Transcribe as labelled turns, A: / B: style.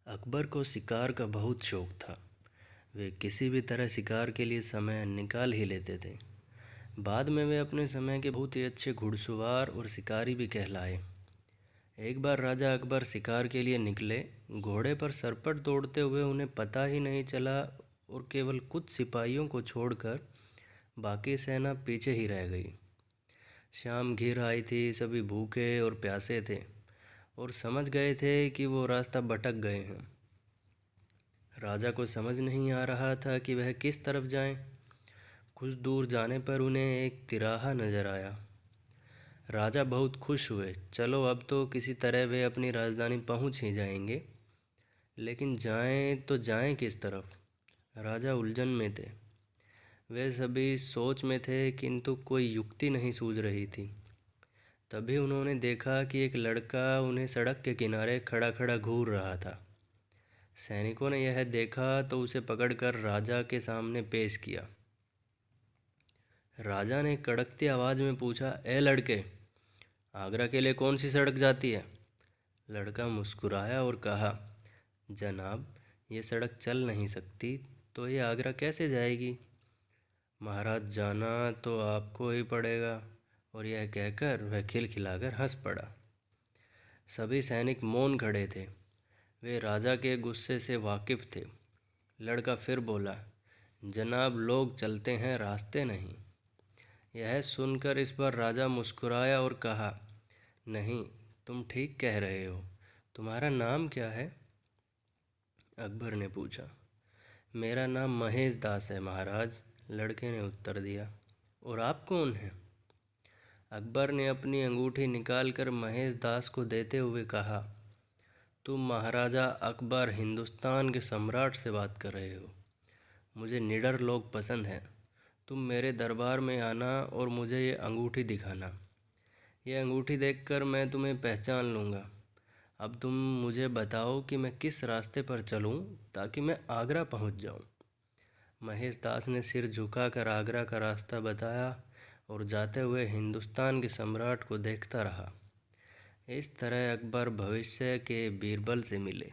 A: अकबर को शिकार का बहुत शौक था। वे किसी भी तरह शिकार के लिए समय निकाल ही लेते थे। बाद में वे अपने समय के बहुत ही अच्छे घुड़सवार और शिकारी भी कहलाए। एक बार राजा अकबर शिकार के लिए निकले। घोड़े पर सरपट दौड़ते हुए उन्हें पता ही नहीं चला और केवल कुछ सिपाहियों को छोड़कर बाकी सेना पीछे ही रह गई। शाम घिर आई थी, सभी भूखे और प्यासे थे और समझ गए थे कि वो रास्ता भटक गए हैं। राजा को समझ नहीं आ रहा था कि वह किस तरफ जाएं। कुछ दूर जाने पर उन्हें एक तिराहा नजर आया। राजा बहुत खुश हुए। चलो, अब तो किसी तरह वे अपनी राजधानी पहुंच ही जाएंगे। लेकिन जाएं तो जाएं किस तरफ? राजा उलझन में थे। वे सभी सोच में थे, किंतु कोई युक्ति नहीं सूझ रही थी। तभी उन्होंने देखा कि एक लड़का उन्हें सड़क के किनारे खड़ा खड़ा घूर रहा था। सैनिकों ने यह देखा तो उसे पकड़कर राजा के सामने पेश किया। राजा ने कड़कती आवाज़ में पूछा, ए लड़के, आगरा के लिए कौन सी सड़क जाती है? लड़का मुस्कुराया और कहा, जनाब, ये सड़क चल नहीं सकती तो ये आगरा कैसे जाएगी? महाराज, जाना तो आपको ही पड़ेगा। और यह कहकर वह खिलखिलाकर हंस पड़ा। सभी सैनिक मौन खड़े थे। वे राजा के गुस्से से वाकिफ थे। लड़का फिर बोला, जनाब, लोग चलते हैं, रास्ते नहीं। यह सुनकर इस बार राजा मुस्कुराया और कहा, नहीं, तुम ठीक कह रहे हो। तुम्हारा नाम क्या है? अकबर ने पूछा। मेरा नाम महेश दास है महाराज, लड़के ने उत्तर दिया। और आप कौन हैं? अकबर ने अपनी अंगूठी निकालकर महेश दास को देते हुए कहा, तुम महाराजा अकबर, हिंदुस्तान के सम्राट से बात कर रहे हो। मुझे निडर लोग पसंद हैं। तुम मेरे दरबार में आना और मुझे ये अंगूठी दिखाना। ये अंगूठी देखकर मैं तुम्हें पहचान लूँगा। अब तुम मुझे बताओ कि मैं किस रास्ते पर चलूँ ताकि मैं आगरा पहुँच जाऊँ। महेश दास ने सिर झुकाकर आगरा का रास्ता बताया और जाते हुए हिंदुस्तान के सम्राट को देखता रहा। इस तरह अकबर भविष्य के बीरबल से मिले।